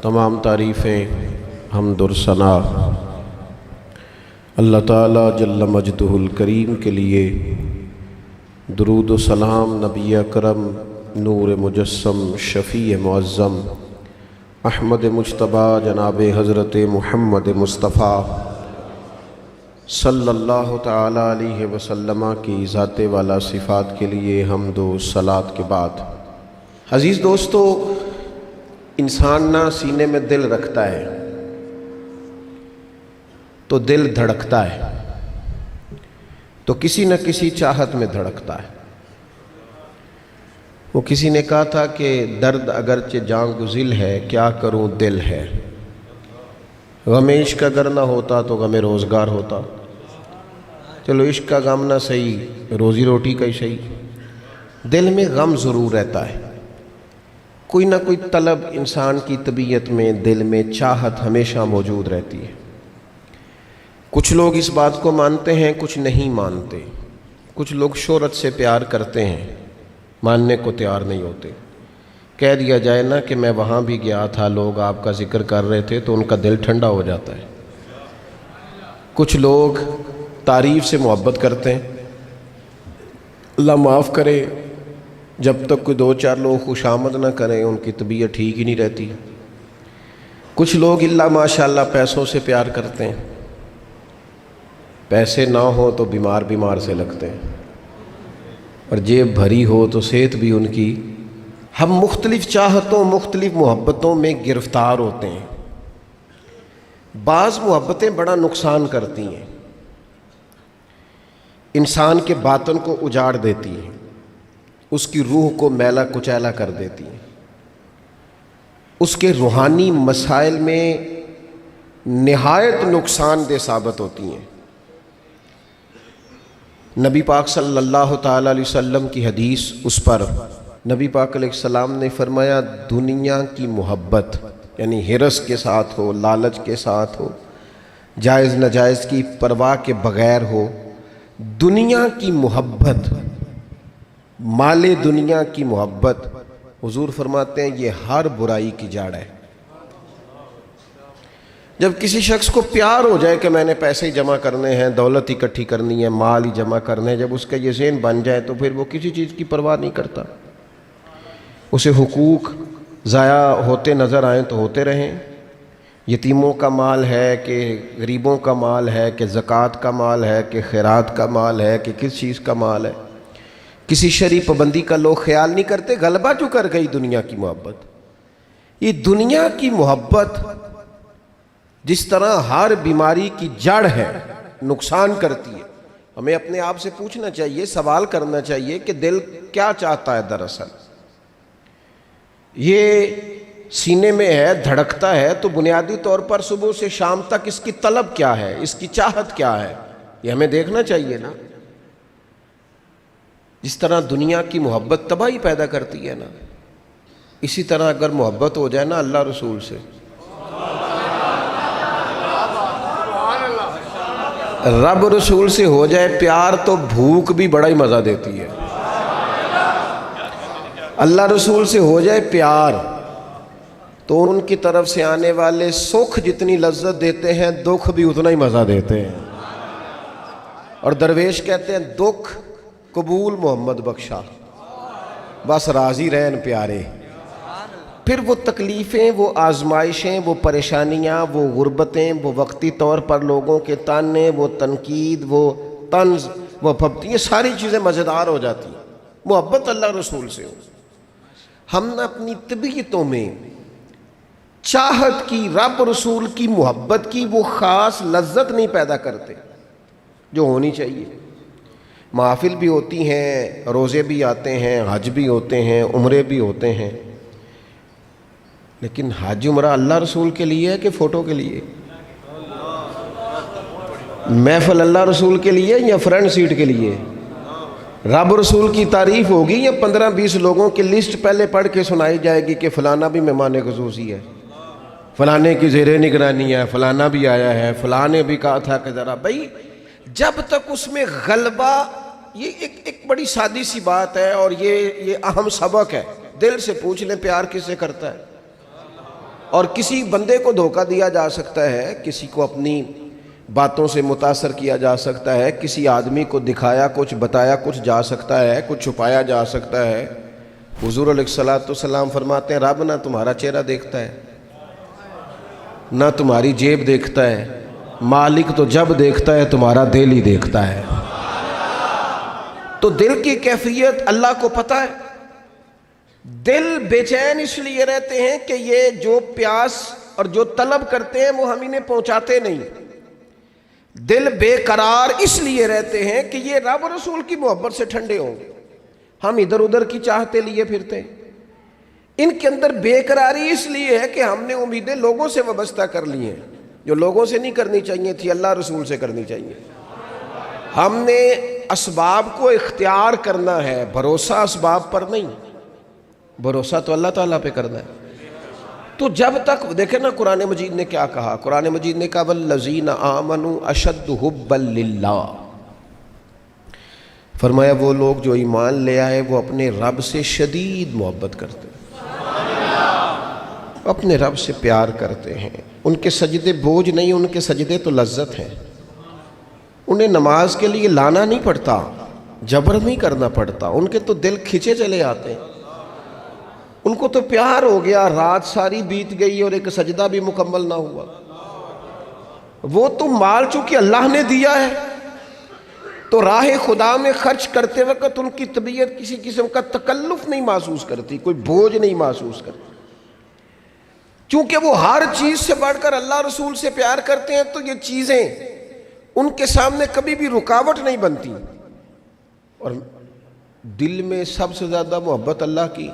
تمام تعریفیں حمد و ثنا اللہ تعالیٰ جل مجدہ الکریم کے لیے، درود و سلام نبی اکرم نور مجسم شفیع معظم احمد مجتبیٰ جناب حضرت محمد مصطفیٰ صلی اللہ تعالیٰ علیہ وسلم کی ذات والا صفات کے لیے حمد و صلات کے بعد، عزیز دوستو، انسان نہ سینے میں دل رکھتا ہے تو دل دھڑکتا ہے، تو کسی نہ کسی چاہت میں دھڑکتا ہے۔ وہ کسی نے کہا تھا کہ درد اگرچہ جاں گزل ہے، کیا کروں دل ہے۔ غم عشق اگر نہ ہوتا تو غم روزگار ہوتا۔ چلو عشق کا غم نہ صحیح، روزی روٹی کا ہی صحیح، دل میں غم ضرور رہتا ہے۔ کوئی نہ کوئی طلب انسان کی طبیعت میں، دل میں چاہت ہمیشہ موجود رہتی ہے۔ کچھ لوگ اس بات کو مانتے ہیں، کچھ نہیں مانتے۔ کچھ لوگ شہرت سے پیار کرتے ہیں، ماننے کو تیار نہیں ہوتے۔ کہہ دیا جائے نا کہ میں وہاں بھی گیا تھا، لوگ آپ کا ذکر کر رہے تھے، تو ان کا دل ٹھنڈا ہو جاتا ہے۔ کچھ لوگ تعریف سے محبت کرتے ہیں، اللہ معاف کرے، جب تک کوئی دو چار لوگ خوشامد نہ کریں ان کی طبیعت ٹھیک ہی نہیں رہتی۔ کچھ لوگ اللہ ماشاءاللہ پیسوں سے پیار کرتے ہیں، پیسے نہ ہو تو بیمار بیمار سے لگتے ہیں، اور جیب بھری ہو تو صحت بھی ان کی۔ ہم مختلف چاہتوں، مختلف محبتوں میں گرفتار ہوتے ہیں۔ بعض محبتیں بڑا نقصان کرتی ہیں، انسان کے باطن کو اجاڑ دیتی ہیں، اس کی روح کو میلا کچیلا کر دیتی ہیں، اس کے روحانی مسائل میں نہایت نقصان دہ ثابت ہوتی ہیں۔ نبی پاک صلی اللہ تعالیٰ علیہ وسلم کی حدیث، اس پر نبی پاک علیہ السلام نے فرمایا، دنیا کی محبت یعنی ہرس کے ساتھ ہو، لالچ کے ساتھ ہو، جائز ناجائز کی پرواہ کے بغیر ہو، دنیا کی محبت، مال دنیا کی محبت، حضور فرماتے ہیں یہ ہر برائی کی جڑ ہے۔ جب کسی شخص کو پیار ہو جائے کہ میں نے پیسے ہی جمع کرنے ہیں، دولت اکٹھی کرنی ہے، مال ہی جمع کرنے ہیں، جب اس کا یہ ذہن بن جائے تو پھر وہ کسی چیز کی پرواہ نہیں کرتا۔ اسے حقوق ضائع ہوتے نظر آئیں تو ہوتے رہیں، یتیموں کا مال ہے کہ غریبوں کا مال ہے کہ زکوٰۃ کا مال ہے کہ خیرات کا مال ہے کہ کس چیز کا مال ہے، کسی شرعی پابندی کا لوگ خیال نہیں کرتے۔ غلبہ جو کر گئی دنیا کی محبت، یہ دنیا کی محبت جس طرح ہر بیماری کی جڑ ہے، نقصان کرتی ہے۔ ہمیں اپنے آپ سے پوچھنا چاہیے، سوال کرنا چاہیے کہ دل کیا چاہتا ہے دراصل۔ یہ سینے میں ہے، دھڑکتا ہے، تو بنیادی طور پر صبح سے شام تک اس کی طلب کیا ہے، اس کی چاہت کیا ہے، یہ ہمیں دیکھنا چاہیے نا۔ جس طرح دنیا کی محبت تباہی پیدا کرتی ہے نا، اسی طرح اگر محبت ہو جائے نا اللہ رسول سے، رب رسول سے ہو جائے پیار، تو بھوک بھی بڑا ہی مزہ دیتی ہے۔ اللہ رسول سے ہو جائے پیار تو ان کی طرف سے آنے والے سکھ جتنی لذت دیتے ہیں، دکھ بھی اتنا ہی مزہ دیتے ہیں۔ اور درویش کہتے ہیں، دکھ قبول محمد بخشا، بس راضی رہن پیارے۔ پھر وہ تکلیفیں، وہ آزمائشیں، وہ پریشانیاں، وہ غربتیں، وہ وقتی طور پر لوگوں کے تانے، وہ تنقید، وہ طنز، وہ پھپتی، یہ ساری چیزیں مزیدار ہو جاتی ہیں محبت اللہ رسول سے ہو۔ ہم نے اپنی طبیعتوں میں چاہت کی، رب رسول کی محبت کی وہ خاص لذت نہیں پیدا کرتے جو ہونی چاہیے۔ محافل بھی ہوتی ہیں، روزے بھی آتے ہیں، حج بھی ہوتے ہیں، عمرے بھی ہوتے ہیں، لیکن حج عمرہ اللہ رسول کے لیے ہے کہ فوٹو کے لیے؟ محفل اللہ رسول کے لیے یا فرنٹ سیٹ کے لیے؟ رب رسول کی تعریف ہوگی یا 15-20 لوگوں کی لسٹ پہلے پڑھ کے سنائی جائے گی کہ فلانا بھی مہمان خصوصی ہے، فلانے کی زیر نگرانی ہے، فلانا بھی آیا ہے، فلانے بھی کہا تھا کہ ذرا بھائی، جب تک اس میں غلبہ، یہ ایک بڑی سادی سی بات ہے اور یہ اہم سبق ہے۔ دل سے پوچھ لیں پیار کس سے کرتا ہے؟ اور کسی بندے کو دھوکہ دیا جا سکتا ہے، کسی کو اپنی باتوں سے متاثر کیا جا سکتا ہے، کسی آدمی کو دکھایا کچھ، بتایا کچھ جا سکتا ہے، کچھ چھپایا جا سکتا ہے۔ حضور علیہ الصلوۃ والسلام فرماتے ہیں رب نہ تمہارا چہرہ دیکھتا ہے، نہ تمہاری جیب دیکھتا ہے، مالک تو جب دیکھتا ہے تمہارا دل ہی دیکھتا ہے۔ تو دل کی کیفیت اللہ کو پتہ ہے۔ دل بے چین اس لیے رہتے ہیں کہ یہ جو پیاس اور جو طلب کرتے ہیں وہ ہم انہیں پہنچاتے نہیں۔ دل بے قرار اس لیے رہتے ہیں کہ یہ رب اور رسول کی محبت سے ٹھنڈے ہوں گے، ہم ادھر ادھر کی چاہتے لیے پھرتے ہیں۔ ان کے اندر بے قراری اس لیے ہے کہ ہم نے امیدیں لوگوں سے وابستہ کر لی ہیں، جو لوگوں سے نہیں کرنی چاہیے تھی، اللہ رسول سے کرنی چاہیے۔ ہم نے اسباب کو اختیار کرنا ہے، بھروسہ اسباب پر نہیں، بھروسہ تو اللہ تعالیٰ پہ کرنا ہے۔ تو جب تک دیکھیں نا قرآن مجید نے کیا کہا، قرآن مجید نے کہا والذین آمنوا اشد حبا للہ، فرمایا وہ لوگ جو ایمان لے آئے وہ اپنے رب سے شدید محبت کرتے ہیں، اپنے رب سے پیار کرتے ہیں۔ ان کے سجدے بوجھ نہیں، ان کے سجدے تو لذت ہیں۔ انہیں نماز کے لیے لانا نہیں پڑتا، جبر نہیں کرنا پڑتا، ان کے تو دل کھچے چلے آتے ہیں۔ ان کو تو پیار ہو گیا، رات ساری بیت گئی اور ایک سجدہ بھی مکمل نہ ہوا۔ وہ تو مال چونکہ اللہ نے دیا ہے تو راہ خدا میں خرچ کرتے وقت ان کی طبیعت کسی قسم کا تکلف نہیں محسوس کرتی، کوئی بوجھ نہیں محسوس کرتی، چونکہ وہ ہر چیز سے بڑھ کر اللہ رسول سے پیار کرتے ہیں۔ تو یہ چیزیں ان کے سامنے کبھی بھی رکاوٹ نہیں بنتی۔ اور دل میں سب سے زیادہ محبت اللہ کی،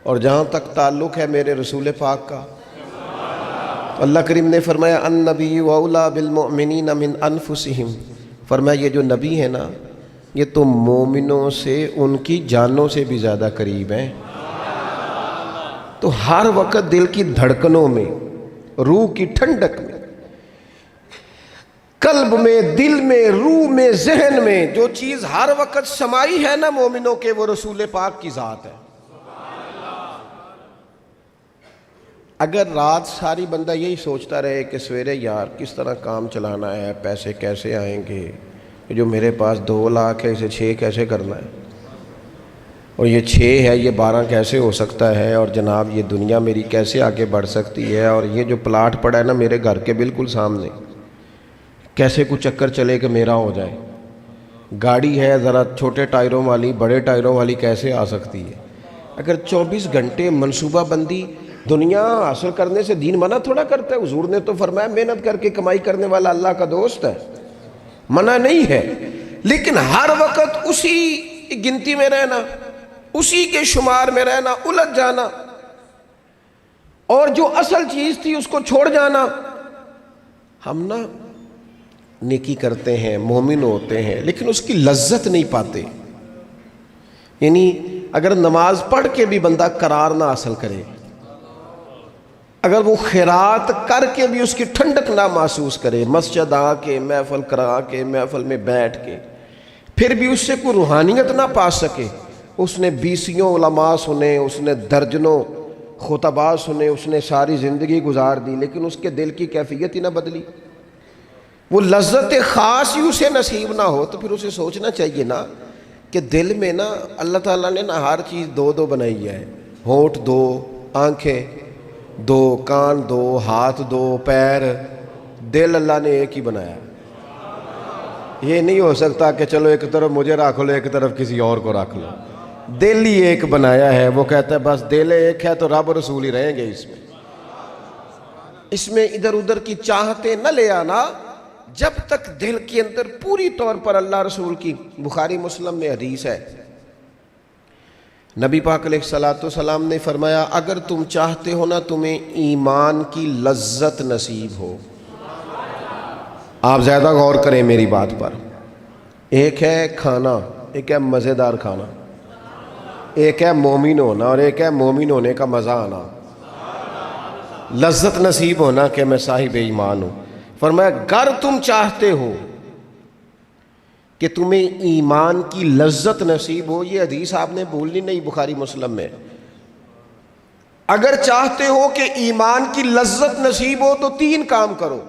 اور جہاں تک تعلق ہے میرے رسول پاک کا، تو اللہ کریم نے فرمایا النبی اولیٰ بالمؤمنین من انفسہم، فرمایا یہ جو نبی ہے نا یہ تو مومنوں سے ان کی جانوں سے بھی زیادہ قریب ہیں۔ تو ہر وقت دل کی دھڑکنوں میں، روح کی ٹھنڈک میں، قلب میں، دل میں، روح میں، ذہن میں جو چیز ہر وقت سمائی ہے نا مومنوں کے، وہ رسول پاک کی ذات ہے۔ اگر رات ساری بندہ یہی سوچتا رہے کہ سویرے یار کس طرح کام چلانا ہے، پیسے کیسے آئیں گے، جو میرے پاس 2 لاکھ ہے اسے 6 کیسے کرنا ہے، اور یہ 6 ہے یہ 12 کیسے ہو سکتا ہے، اور جناب یہ دنیا میری کیسے آگے بڑھ سکتی ہے، اور یہ جو پلاٹ پڑا ہے نا میرے گھر کے بالکل سامنے کیسے کچھ چکر چلے کہ میرا ہو جائے، گاڑی ہے ذرا چھوٹے ٹائروں والی بڑے ٹائروں والی کیسے آ سکتی ہے۔ اگر 24 گھنٹے منصوبہ بندی دنیا حاصل کرنے سے دین منع تھوڑا کرتا ہے۔ حضور نے تو فرمایا محنت کر کے کمائی کرنے والا اللہ کا دوست ہے، منع نہیں ہے، لیکن ہر وقت اسی گنتی میں رہنا، اسی کے شمار میں رہنا، الجھ جانا، اور جو اصل چیز تھی اس کو چھوڑ جانا۔ ہم نا نیکی کرتے ہیں، مومن ہوتے ہیں، لیکن اس کی لذت نہیں پاتے۔ یعنی اگر نماز پڑھ کے بھی بندہ قرار نہ حاصل کرے، اگر وہ خیرات کر کے بھی اس کی ٹھنڈک نہ محسوس کرے، مسجد آ کے محفل کرا کے محفل میں بیٹھ کے پھر بھی اس سے کوئی روحانیت نہ پا سکے، اس نے 20 علماء سنے، اس نے درجنوں خطباء سنے، اس نے ساری زندگی گزار دی، لیکن اس کے دل کی کیفیت ہی نہ بدلی، وہ لذت خاص ہی اسے نصیب نہ ہو، تو پھر اسے سوچنا چاہیے نا کہ دل میں نا اللہ تعالیٰ نے نا ہر چیز 2 بنائی ہے، ہونٹ 2، آنکھیں 2، کان 2، ہاتھ 2، پیر، دل اللہ نے ایک ہی بنایا۔ یہ نہیں ہو سکتا کہ چلو ایک طرف مجھے رکھ لو ایک طرف کسی اور کو رکھ لو، دل ہی ایک بنایا ہے۔ وہ کہتا ہے بس دل ایک ہے تو رب رسول ہی رہیں گے اس میں ادھر ادھر کی چاہتے نہ لے آنا، جب تک دل کے اندر پوری طور پر اللہ رسول کی۔ بخاری مسلم میں حدیث ہے، نبی پاک علیہ الصلوۃ والسلام نے فرمایا اگر تم چاہتے ہو نا تمہیں ایمان کی لذت نصیب ہو، آپ زیادہ غور کریں میری بات پر، ایک ہے کھانا، ایک ہے مزیدار کھانا، ایک ہے مومن ہونا اور ایک ہے مومن ہونے کا مزہ آنا، لذت نصیب ہونا کہ میں صاحب ایمان ہوں۔ فرمایا اگر تم چاہتے ہو کہ تمہیں ایمان کی لذت نصیب ہو، یہ حدیث آپ نے بھولنی نہیں، بخاری مسلم میں، اگر چاہتے ہو کہ ایمان کی لذت نصیب ہو تو 3 کام کرو۔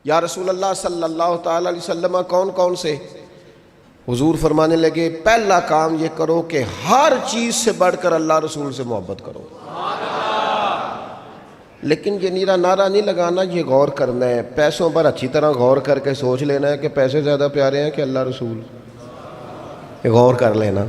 یا رسول اللہ صلی اللہ تعالی علیہ وسلم کون کون سے؟ حضور فرمانے لگے پہلا کام یہ کرو کہ ہر چیز سے بڑھ کر اللہ رسول سے محبت کرو۔ لیکن یہ نیرا نعرہ نہیں لگانا، یہ غور کرنا ہے، پیسوں پر اچھی طرح غور کر کے سوچ لینا ہے کہ پیسے زیادہ پیارے ہیں کہ اللہ رسول، یہ غور کر لینا۔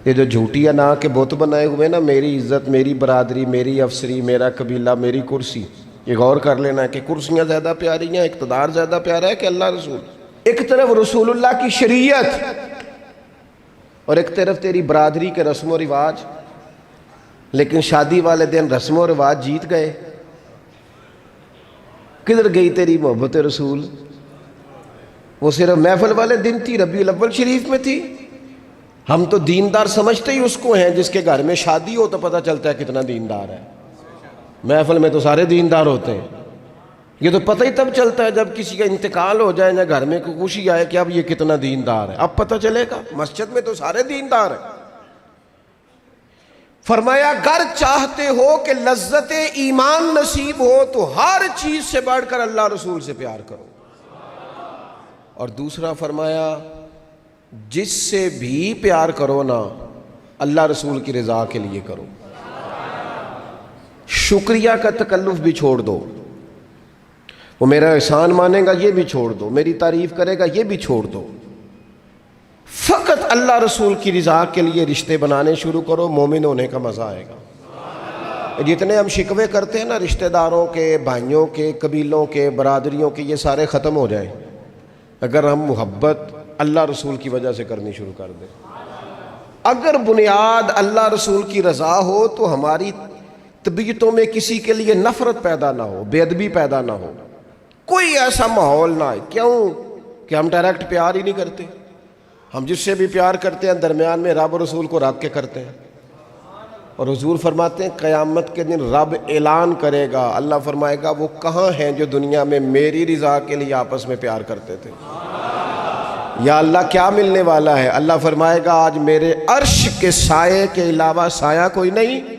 یہ جو جھوٹی انا کے بت بنائے ہوئے نا، میری عزت، میری برادری، میری افسری، میرا قبیلہ، میری کرسی، یہ غور کر لینا ہے کہ کرسیاں زیادہ پیاری ہیں، اقتدار زیادہ پیارا ہے کہ اللہ رسول۔ ایک طرف رسول اللہ کی شریعت اور ایک طرف تیری برادری کے رسم و رواج، لیکن شادی والے دن رسم و رواج جیت گئے۔ کدھر گئی تیری محبت رسول؟ وہ صرف محفل والے دن تھی، ربیع الاول شریف میں تھی۔ ہم تو دیندار سمجھتے ہی اس کو ہیں جس کے گھر میں شادی ہو تو پتہ چلتا ہے کتنا دیندار ہے۔ محفل میں تو سارے دیندار ہوتے ہیں، یہ تو پتہ ہی تب چلتا ہے جب کسی کا انتقال ہو جائے یا گھر میں کوئی خوشی آئے کہ اب یہ کتنا دیندار ہے، اب پتہ چلے گا۔ مسجد میں تو سارے دیندار ہیں۔ فرمایا اگر چاہتے ہو کہ لذت ایمان نصیب ہو تو ہر چیز سے بڑھ کر اللہ رسول سے پیار کرو۔ اور دوسرا فرمایا جس سے بھی پیار کرو نا، اللہ رسول کی رضا کے لیے کرو۔ شکریہ کا تکلف بھی چھوڑ دو، وہ میرا احسان مانے گا یہ بھی چھوڑ دو، میری تعریف کرے گا یہ بھی چھوڑ دو، فقط اللہ رسول کی رضا کے لیے رشتے بنانے شروع کرو، مومن ہونے کا مزہ آئے گا۔ جتنے ہم شکوے کرتے ہیں نا رشتہ داروں کے، بھائیوں کے، قبیلوں کے، برادریوں کے، یہ سارے ختم ہو جائیں اگر ہم محبت اللہ رسول کی وجہ سے کرنی شروع کر دیں۔ اگر بنیاد اللہ رسول کی رضا ہو تو ہماری طبیعتوں میں کسی کے لیے نفرت پیدا نہ ہو، بے ادبی پیدا نہ ہو، کوئی ایسا ماحول نہ ہے۔ کیوں کہ ہم ڈائریکٹ پیار ہی نہیں کرتے، ہم جس سے بھی پیار کرتے ہیں درمیان میں رب رسول کو رکھ کے کرتے ہیں۔ اور حضور فرماتے ہیں قیامت کے دن رب اعلان کرے گا، اللہ فرمائے گا وہ کہاں ہیں جو دنیا میں میری رضا کے لیے آپس میں پیار کرتے تھے؟ یا اللہ کیا ملنے والا ہے؟ اللہ فرمائے گا آج میرے عرش کے سائے کے علاوہ سایہ کوئی نہیں،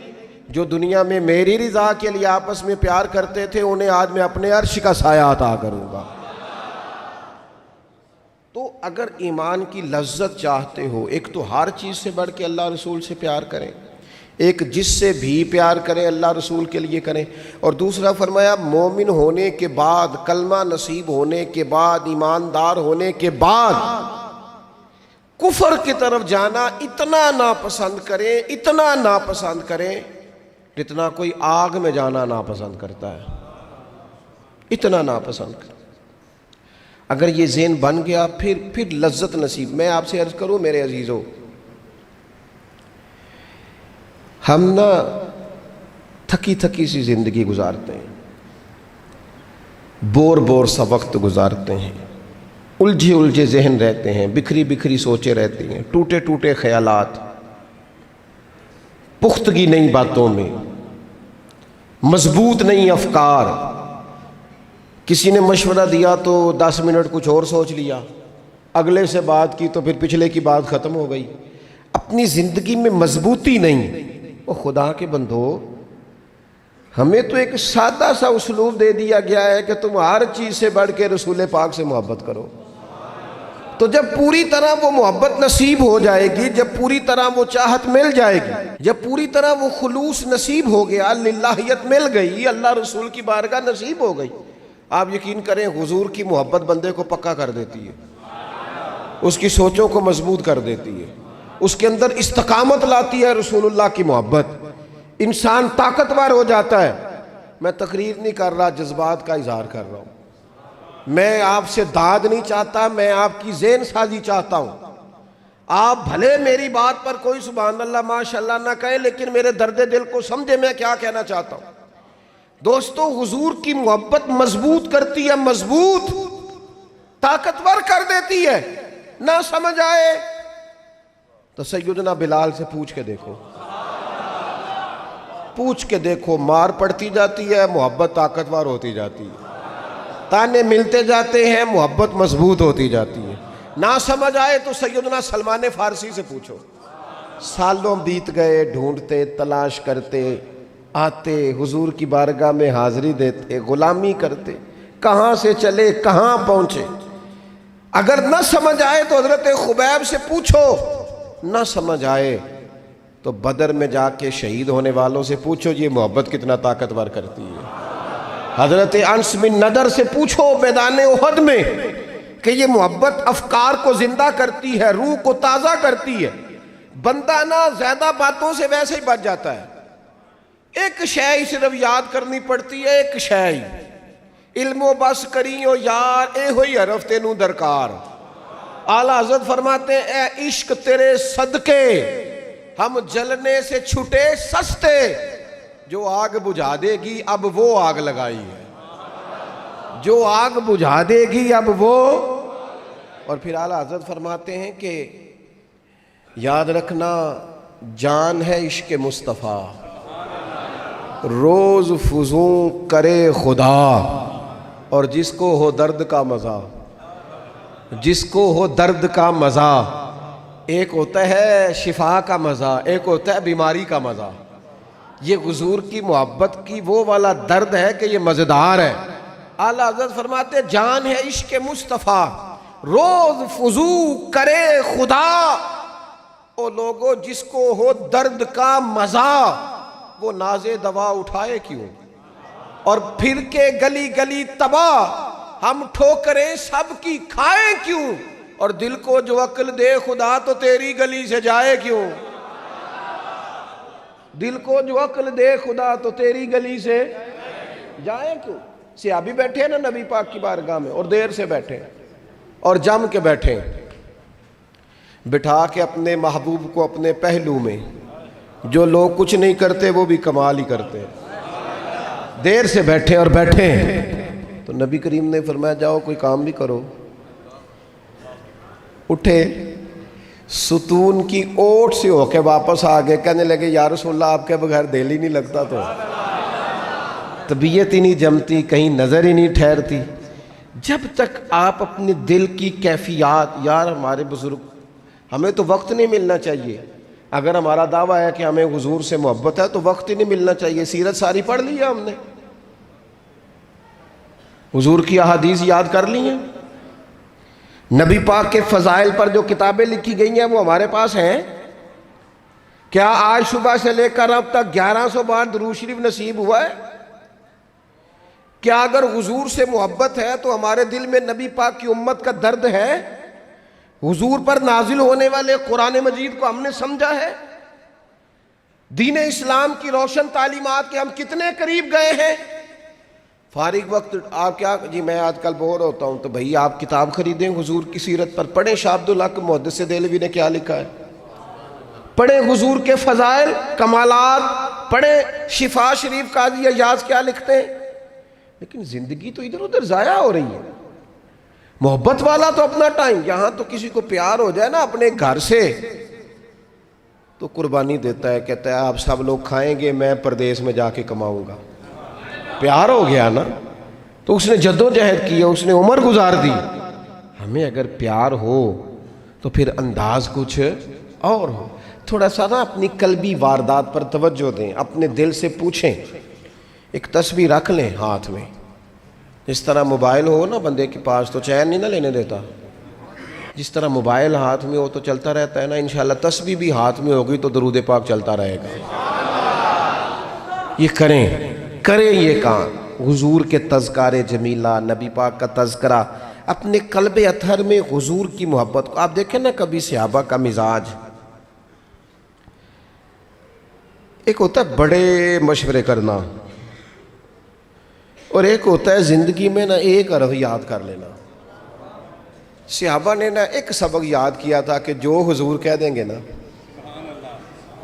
جو دنیا میں میری رضا کے لیے آپس میں پیار کرتے تھے انہیں آج میں اپنے عرش کا سایہ عطا کروں گا۔ تو اگر ایمان کی لذت چاہتے ہو، ایک تو ہر چیز سے بڑھ کے اللہ رسول سے پیار کریں، ایک جس سے بھی پیار کریں اللہ رسول کے لیے کریں، اور دوسرا فرمایا مومن ہونے کے بعد، کلمہ نصیب ہونے کے بعد، ایماندار ہونے کے بعد کفر کی طرف جانا اتنا ناپسند کریں، اتنا ناپسند کریں جتنا کوئی آگ میں جانا ناپسند کرتا ہے، اتنا ناپسند کریں۔ اگر یہ ذہن بن گیا پھر لذت نصیب۔ میں آپ سے عرض کروں میرے عزیزو، ہم نا تھکی تھکی سی زندگی گزارتے ہیں، بور سا وقت گزارتے ہیں، الجھے ذہن رہتے ہیں، بکھری سوچیں رہتی ہیں، ٹوٹے خیالات، پختگی نہیں باتوں میں، مضبوط نہیں افکار۔ کسی نے مشورہ دیا تو 10 منٹ کچھ اور سوچ لیا، اگلے سے بات کی تو پھر پچھلے کی بات ختم ہو گئی، اپنی زندگی میں مضبوطی نہیں۔ وہ خدا کے بندو، ہمیں تو ایک سادہ سا اسلوب دے دیا گیا ہے کہ تم ہر چیز سے بڑھ کے رسول پاک سے محبت کرو۔ تو جب پوری طرح وہ محبت نصیب ہو جائے گی، جب پوری طرح وہ چاہت مل جائے گی، جب پوری طرح وہ خلوص نصیب ہو گیا، للہیت مل گئی، اللہ رسول کی بارگاہ نصیب ہو گئی، آپ یقین کریں حضور کی محبت بندے کو پکا کر دیتی ہے، اس کی سوچوں کو مضبوط کر دیتی ہے، اس کے اندر استقامت لاتی ہے رسول اللہ کی محبت، انسان طاقتور ہو جاتا ہے۔ میں تقریر نہیں کر رہا، جذبات کا اظہار کر رہا ہوں۔ میں آپ سے داد نہیں چاہتا، میں آپ کی ذہن سازی چاہتا ہوں۔ آپ بھلے میری بات پر کوئی سبحان اللہ ماشاءاللہ نہ کہیں، لیکن میرے درد دل کو سمجھے میں کیا کہنا چاہتا ہوں۔ دوستو حضور کی محبت مضبوط کرتی ہے، مضبوط طاقتور کر دیتی ہے۔ نہ سمجھ آئے تو سیدنا بلال سے پوچھ کے دیکھو، مار پڑتی جاتی ہے، محبت طاقتور ہوتی جاتی ہے، تانے ملتے جاتے ہیں، محبت مضبوط ہوتی جاتی ہے۔ نہ سمجھ آئے تو سیدنا سلمان فارسی سے پوچھو، سالوں بیت گئے ڈھونڈتے تلاش کرتے، آتے حضور کی بارگاہ میں حاضری دیتے، غلامی کرتے، کہاں سے چلے کہاں پہنچے۔ اگر نہ سمجھ آئے تو حضرت خبیب سے پوچھو، نہ سمجھ آئے تو بدر میں جا کے شہید ہونے والوں سے پوچھو یہ محبت کتنا طاقتور کرتی ہے۔ حضرت انس بن نضر سے پوچھو میدان احد میں کہ یہ محبت افکار کو زندہ کرتی ہے، روح کو تازہ کرتی ہے۔ بندہ نہ زیادہ باتوں سے ویسے ہی بچ جاتا ہے، ایک شے صرف یاد کرنی پڑتی ہے، ایک شے علم و بس کریو یار اے ہوئی حرف تینوں درکار۔ اعلیٰ حضرت فرماتے ہیں اے عشق تیرے صدقے ہم جلنے سے چھٹے سستے، جو آگ بجھا دے گی اب وہ آگ لگائی ہے، جو آگ بجھا دے گی اب وہ۔ اور پھر اعلیٰ حضرت فرماتے ہیں کہ یاد رکھنا جان ہے عشق مصطفیٰ، روز فزوں کرے خدا، اور جس کو ہو درد کا مزہ، جس کو ہو درد کا مزہ، ایک ہوتا ہے شفا کا مزہ، ایک ہوتا ہے بیماری کا مزہ۔ یہ حضور کی محبت کی وہ والا درد ہے کہ یہ مزیدار ہے۔ اعلیٰ حضرت فرماتے جان ہے عشق مصطفیٰ، روز فزوں کرے خدا، او لوگو جس کو ہو درد کا مزہ، وہ ناز دوا اٹھائے کیوں، اور پھر کے گلی گلی تباہ ہم ٹھوکریں سب کی کھائے کیوں، اور دل کو جو عقل دے خدا تو تیری گلی سے جائے کیوں، دل کو جو عقل دے خدا تو تیری گلی سے جائے کیوں۔ صحابی بیٹھے ہیں نا نبی پاک کی بارگاہ میں، اور دیر سے بیٹھے اور جم کے بیٹھے، بٹھا کے اپنے محبوب کو اپنے پہلو میں، جو لوگ کچھ نہیں کرتے وہ بھی کمال ہی کرتے، دیر سے بیٹھے اور بیٹھے تو نبی کریم نے فرمایا جاؤ کوئی کام بھی کرو۔ اٹھے، ستون کی اوٹ سے ہو کے واپس آگے، کہنے لگے یا رسول اللہ آپ کے بغیر دل ہی نہیں لگتا، تو طبیعت ہی نہیں جمتی، کہیں نظر ہی نہیں ٹھہرتی۔ جب تک آپ اپنے دل کی کیفیات، یار ہمارے بزرگ، ہمیں تو وقت نہیں ملنا چاہیے، اگر ہمارا دعویٰ ہے کہ ہمیں حضور سے محبت ہے تو وقت ہی نہیں ملنا چاہیے۔ سیرت ساری پڑھ لی ہے ہم نے، حضور کی احادیث یاد کر لی ہیں، نبی پاک کے فضائل پر جو کتابیں لکھی گئی ہیں وہ ہمارے پاس ہیں۔ کیا آج صبح سے لے کر اب تک 1100 بار درود شریف نصیب ہوا ہے؟ کیا اگر حضور سے محبت ہے تو ہمارے دل میں نبی پاک کی امت کا درد ہے؟ حضور پر نازل ہونے والے قرآن مجید کو ہم نے سمجھا ہے؟ دین اسلام کی روشن تعلیمات کے ہم کتنے قریب گئے ہیں؟ فارغ وقت آپ کیا جی میں آج کل بور ہوتا ہوں تو بھئی آپ کتاب خریدیں حضور کی سیرت پر، پڑھیں شاہ عبدالحق محدث دہلوی نے کیا لکھا ہے، پڑھیں حضور کے فضائل کمالات، پڑھیں شفا شریف قاضی ایاز کیا لکھتے ہیں۔ لیکن زندگی تو ادھر ادھر ضائع ہو رہی ہے۔ محبت والا تو اپنا ٹائم، یہاں تو کسی کو پیار ہو جائے نا اپنے گھر سے تو قربانی دیتا ہے، کہتا ہے آپ سب لوگ کھائیں گے میں پردیس میں جا کے کماؤں گا۔ پیار ہو گیا نا تو اس نے جدوجہد کی، اس نے عمر گزار دی۔ ہمیں اگر پیار ہو تو پھر انداز کچھ اور ہو۔ تھوڑا سا نا اپنی قلبی واردات پر توجہ دیں، اپنے دل سے پوچھیں، ایک تسبیح رکھ لیں ہاتھ میں، جس طرح موبائل ہو نا بندے کے پاس تو چین نہیں نہ لینے دیتا، جس طرح موبائل ہاتھ میں ہو تو چلتا رہتا ہے نا، انشاءاللہ تسبیح بھی ہاتھ میں ہوگی تو درود پاک چلتا رہے گا۔ یہ کریں یہ کام، حضور کے تذکار جمیلہ، نبی پاک کا تذکرہ، اپنے قلب اطہر میں حضور کی محبت کو۔ آپ دیکھیں نا کبھی صحابہ کا مزاج، ایک ہوتا ہے بڑے مشورے کرنا اور ایک ہوتا ہے زندگی میں نا ایک حرف یاد کر لینا۔ صحابہ نے نا ایک سبق یاد کیا تھا کہ جو حضور کہہ دیں گے نا،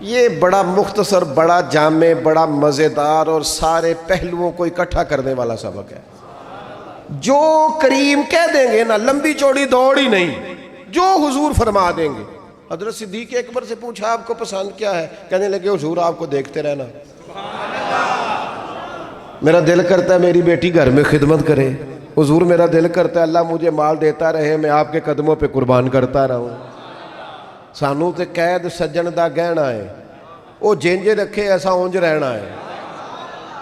یہ بڑا مختصر، بڑا جامع، بڑا مزیدار اور سارے پہلوؤں کو اکٹھا کرنے والا سبق ہے۔ جو کریم کہہ دیں گے نا، لمبی چوڑی دوڑ ہی نہیں، جو حضور فرما دیں گے۔ حضرت صدیق اکبر سے پوچھا آپ کو پسند کیا ہے؟ کہنے لگے حضور آپ کو دیکھتے رہنا، میرا دل کرتا ہے میری بیٹی گھر میں خدمت کرے، حضور میرا دل کرتا ہے اللہ مجھے مال دیتا رہے، میں آپ کے قدموں پہ قربان کرتا رہوں۔ سانو تے قید سجن دا گہنا ہے، وہ جنج رکھے ایسا اونج رہنا ہے۔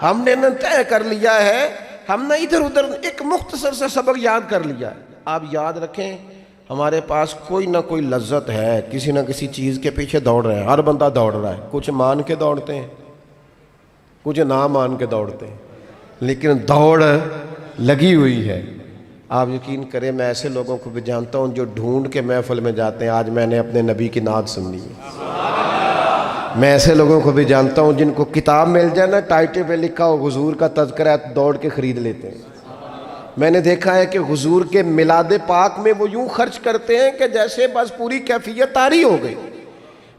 ہم نے نہ طے کر لیا ہے، ہم نے ادھر ادھر ایک مختصر سے سبق یاد کر لیا ہے۔ آپ یاد رکھیں، ہمارے پاس کوئی نہ کوئی لذت ہے، کسی نہ کسی چیز کے پیچھے دوڑ رہے ہیں، ہر بندہ دوڑ رہا ہے، کچھ مان کے دوڑتے ہیں، کچھ نہ مان کے دوڑتے ہیں، لیکن دوڑ لگی ہوئی ہے۔ آپ یقین کریں، میں ایسے لوگوں کو بھی جانتا ہوں جو ڈھونڈ کے محفل میں جاتے ہیں، آج میں نے اپنے نبی کی نعت سننی ہے۔ میں ایسے لوگوں کو بھی جانتا ہوں جن کو کتاب مل جائے نا، ٹائٹل پہ لکھا ہو حضور کا تذکرہ ہے، دوڑ کے خرید لیتے ہیں۔ میں نے دیکھا ہے کہ حضور کے میلاد پاک میں وہ یوں خرچ کرتے ہیں کہ جیسے بس پوری کیفیت طاری ہو گئی۔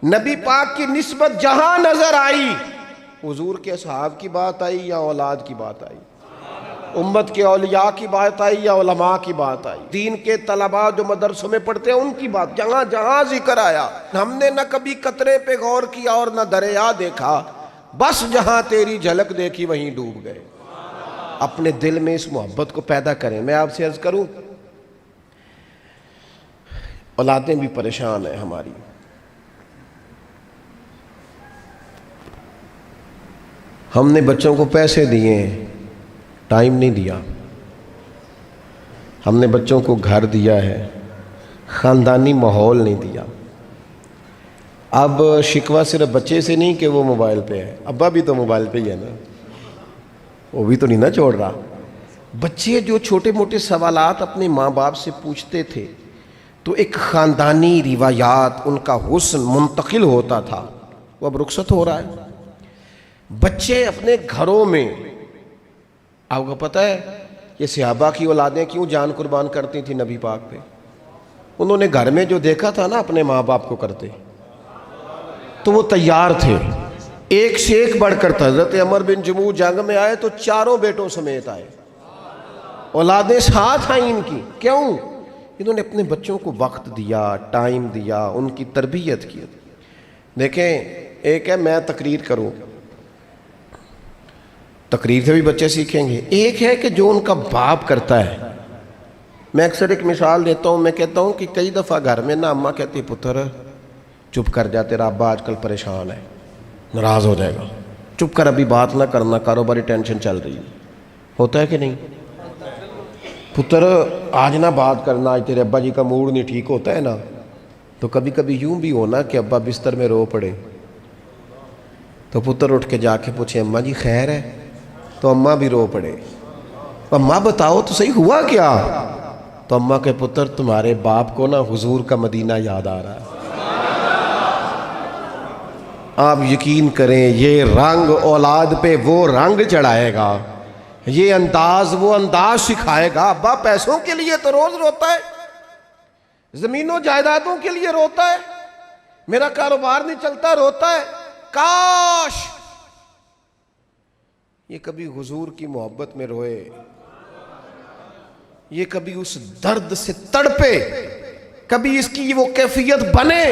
نبی پاک کی نسبت جہاں نظر آئی، حضور کے اصحاب کی بات آئی یا اولاد کی بات آئی، امت کے اولیاء کی بات آئی یا علماء کی بات آئی، دین کے طلباء جو مدرسوں میں پڑھتے ہیں ان کی بات، جہاں جہاں ذکر آیا، ہم نے نہ کبھی قطرے پہ غور کیا اور نہ دریا دیکھا، بس جہاں تیری جھلک دیکھی وہیں ڈوب گئے۔ اپنے دل میں اس محبت کو پیدا کریں۔ میں آپ سے عرض کروں، اولادیں بھی پریشان ہیں ہماری، ہم نے بچوں کو پیسے دیے، ٹائم نہیں دیا، ہم نے بچوں کو گھر دیا ہے، خاندانی ماحول نہیں دیا۔ اب شکوہ صرف بچے سے نہیں کہ وہ موبائل پہ ہے، ابا بھی تو موبائل پہ ہی ہے نا، وہ بھی تو نہیں نا چھوڑ رہا۔ بچے جو چھوٹے موٹے سوالات اپنے ماں باپ سے پوچھتے تھے تو ایک خاندانی روایات، ان کا حسن منتقل ہوتا تھا، وہ اب رخصت ہو رہا ہے۔ بچے اپنے گھروں میں، آپ کو پتہ ہے یہ صحابہ کی اولادیں کیوں جان قربان کرتی تھی نبی پاک پہ؟ انہوں نے گھر میں جو دیکھا تھا نا اپنے ماں باپ کو کرتے، تو وہ تیار تھے، ایک سے ایک بڑھ کر تھا۔ حضرت عمر بن جموح جنگ میں آئے تو چاروں بیٹوں سمیت آئے، اولادیں ساتھ آئیں ان کی، کیوں؟ انہوں نے اپنے بچوں کو وقت دیا، ٹائم دیا، ان کی تربیت کی۔ دیکھیں، ایک ہے میں تقریر کروں، تقریر سے بھی بچے سیکھیں گے، ایک ہے کہ جو ان کا باپ کرتا ہے۔ میں اکثر ایک مثال دیتا ہوں، میں کہتا ہوں کہ کئی دفعہ گھر میں نا اماں کہتی پتر چپ کر جا، تیرا ابا آج کل پریشان ہے، ناراض ہو جائے گا، چپ کر، ابھی بات نہ کرنا، کاروباری ٹینشن چل رہی ہے۔ ہوتا ہے کہ نہیں؟ پتر آج نہ بات کرنا، آج تیرے ابا جی کا موڈ نہیں ٹھیک، ہوتا ہے نا؟ تو کبھی کبھی یوں بھی ہونا کہ ابا بستر میں رو پڑے تو پتر اٹھ کے جا کے پوچھے اماں جی خیر ہے، تو اماں بھی رو پڑے، اماں بتاؤ تو صحیح ہوا کیا؟ تو اماں کے پتر تمہارے باپ کو نا حضور کا مدینہ یاد آ رہا ہے۔ آپ یقین کریں، یہ رنگ اولاد پہ وہ رنگ چڑھائے گا، یہ انداز وہ انداز سکھائے گا۔ ابا پیسوں کے لیے تو روز روتا ہے، زمینوں جائیدادوں کے لیے روتا ہے، میرا کاروبار نہیں چلتا روتا ہے۔ کاش یہ کبھی حضور کی محبت میں روئے، یہ کبھی اس درد سے تڑپے، کبھی اس کی وہ کیفیت بنے،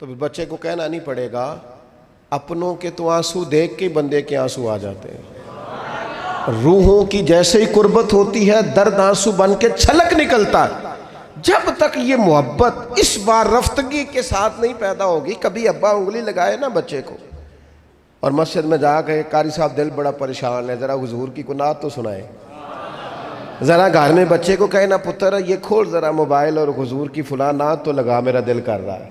تو بچے کو کہنا نہیں پڑے گا اپنوں کے تو آنسو دیکھ کے بندے کے آنسو آ جاتے ہیں۔ روحوں کی جیسے ہی قربت ہوتی ہے، درد آنسو بن کے چھلک نکلتا ہے۔ جب تک یہ محبت اس بار رفتگی کے ساتھ نہیں پیدا ہوگی، کبھی ابا انگلی لگائے نا بچے کو اور مسجد میں جا کے قاری صاحب دل بڑا پریشان ہے، ذرا حضور کی کوئی نعت تو سنائے، ذرا گھر میں بچے کو کہنا پتر یہ کھول ذرا موبائل اور حضور کی فلاں نعت تو لگا، میرا دل کر رہا ہے۔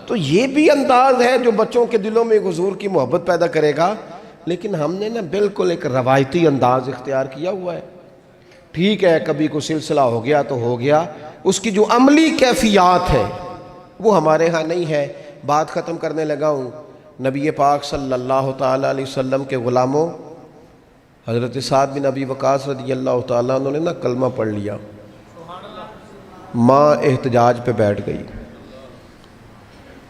تو یہ بھی انداز ہے جو بچوں کے دلوں میں حضور کی محبت پیدا کرے گا۔ لیکن ہم نے نا بالکل ایک روایتی انداز اختیار کیا ہوا ہے۔ ٹھیک ہے، کبھی کوئی سلسلہ ہو گیا تو ہو گیا، اس کی جو عملی کیفیات ہے وہ ہمارے ہاں نہیں ہے۔ بات ختم کرنے لگا ہوں، نبی پاک صلی اللہ تعالیٰ علیہ وسلم کے غلاموں حضرت سعد بن ابی وقاص رضی اللہ تعالیٰ انہوں نے نا کلمہ پڑھ لیا، ماں احتجاج پہ بیٹھ گئی،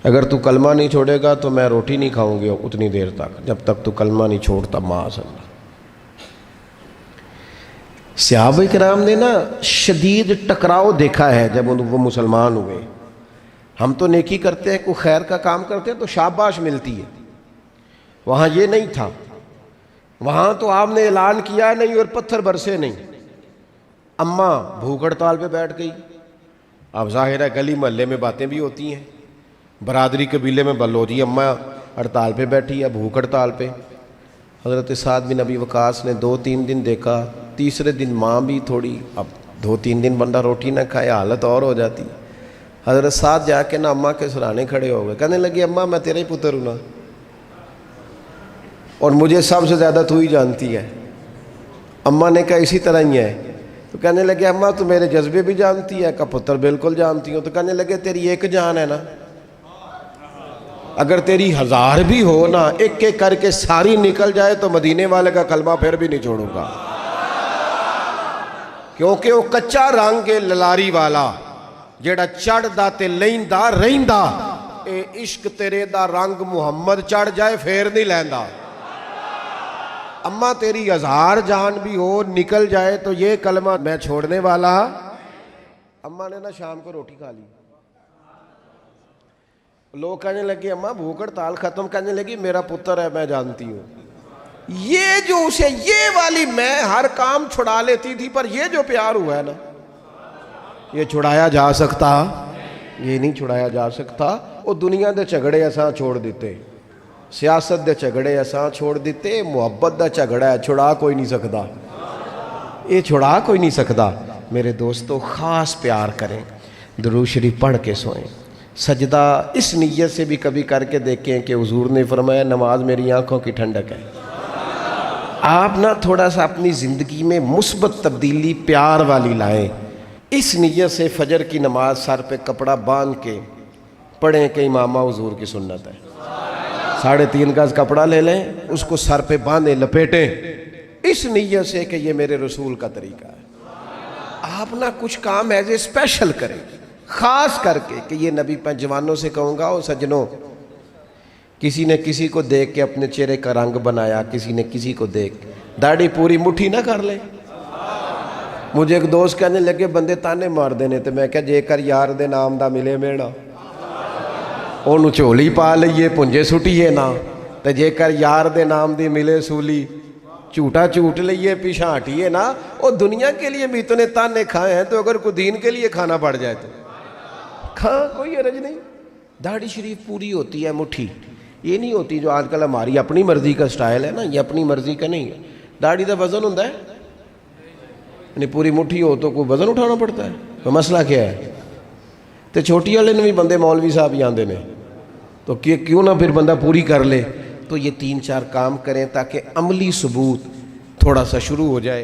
اگر تو کلمہ نہیں چھوڑے گا تو میں روٹی نہیں کھاؤں گی اتنی دیر تک جب تک تو کلمہ نہیں چھوڑتا ماں صلی اللہ۔ صحابہ کرام نے نا شدید ٹکراؤ دیکھا ہے جب وہ مسلمان ہوئے۔ ہم تو نیکی کرتے ہیں، کوئی خیر کا کام کرتے ہیں تو شاباش ملتی ہے، وہاں یہ نہیں تھا، وہاں تو آپ نے اعلان کیا نہیں اور پتھر برسے نہیں۔ اماں بھوک ہڑتال پہ بیٹھ گئی، اب ظاہر ہے گلی محلے میں باتیں بھی ہوتی ہیں، برادری قبیلے میں بلو جی اماں ہڑتال پہ بیٹھی ہے، بھوک ہڑتال پہ۔ حضرت سعد بن ابی وقاص نے 2-3 دن دیکھا، تیسرے دن ماں بھی تھوڑی، اب 2-3 دن بندہ روٹی نہ کھائے حالت اور ہو جاتی۔ حضرت سعد جا کے نا اماں کے سرانے کھڑے ہو گئے، کہنے لگے اماں میں تیرے ہی پتر ہوں نا، اور مجھے سب سے زیادہ تو ہی جانتی ہے۔ اماں نے کہا اسی طرح ہی ہے، تو کہنے لگے اماں تو میرے جذبے بھی جانتی ہے، کہا پتر بالکل جانتی ہوں۔ تو کہنے لگے تیری ایک جان ہے نا، اگر تیری 1000 بھی ہو نا، ایک ایک کر کے ساری نکل جائے تو مدینے والے کا کلمہ پھر بھی نہیں چھوڑوں گا، کیونکہ وہ کچا رنگ ہے للاری والا، جیڑا چڑھ دا تے لیندا رہندا، اے عشق تیرے دا رنگ محمد چڑھ جائے پھر نہیں لیندا۔ اماں تیری 1000 جان بھی ہو نکل جائے تو یہ کلمہ میں چھوڑنے والا۔ اماں نے نا شام کو روٹی کھا لی، لوگ کہنے لگے اماں بھوک ہڑتال ختم، کہنے لگی میرا پتر ہے میں جانتی ہوں، یہ جو اسے یہ والی میں ہر کام چھڑا لیتی تھی، پر یہ جو پیار ہوا ہے نا یہ چھڑایا جا سکتا، یہ نہیں چھڑایا جا سکتا۔ وہ دنیا دے جھگڑے اساں چھوڑ دیتے، سیاست دے جھگڑے اساں چھوڑ دیتے، محبت دا جھگڑا ہے چھڑا کوئی نہیں سکتا، یہ چھڑا کوئی نہیں سکتا۔ میرے دوستو خاص پیار کریں، درود شریف پڑھ کے سوئیں، سجدہ اس نیت سے بھی کبھی کر کے دیکھیں کہ حضور نے فرمایا نماز میری آنکھوں کی ٹھنڈک ہے۔ آپ نہ تھوڑا سا اپنی زندگی میں مثبت تبدیلی پیار والی لائیں، اس نیت سے فجر کی نماز سر پہ کپڑا باندھ کے پڑھیں کہ امامہ حضور کی سنت ہے، 3.5 گز کپڑا لے لیں، اس کو سر پہ باندھیں لپیٹیں، اس نیت سے کہ یہ میرے رسول کا طریقہ ہے۔ آپ نہ کچھ کام ایز اے اسپیشل کریں، خاص کر کے کہ یہ نبی پہ جوانوں سے کہوں گا، او سجنوں، کسی نے کسی کو دیکھ کے اپنے چہرے کا رنگ بنایا، کسی نے کسی کو دیکھ داڑھی پوری مٹھی نہ کر لے۔ مجھے ایک دوست کہنے لگے بندے تانے مار دینے تے میں کہا جے کر یار دے نام دا ملے میڑا انہوں چولی پا لئیے پنجے سٹیے نا، تے جے کر یار دے نام دی ملے سولی چوٹا چوٹ لئیے پیچھا ہٹیے نا۔ اور دنیا کے لیے بھی اتنے تانے کھائے ہیں، تو اگر کوئی دین کے لیے کھانا پڑ جائے تو کھاں، کوئی حرج نہیں۔ داڑھی شریف پوری ہوتی ہے مٹھی، یہ نہیں ہوتی جو آج کل ہماری اپنی مرضی کا سٹائل ہے نا، یہ اپنی مرضی کا نہیں ہے۔ داڑھی دا وزن ہوتا ہے، یعنی پوری مٹھی ہو تو کوئی وزن اٹھانا پڑتا ہے، تو مسئلہ کیا ہے؟ تو چھوٹی والے نے بھی بندے مولوی صاحب ہی آندے نے، تو کیوں نہ پھر بندہ پوری کر لے۔ تو یہ 3-4 کام کریں تاکہ عملی ثبوت تھوڑا سا شروع ہو جائے۔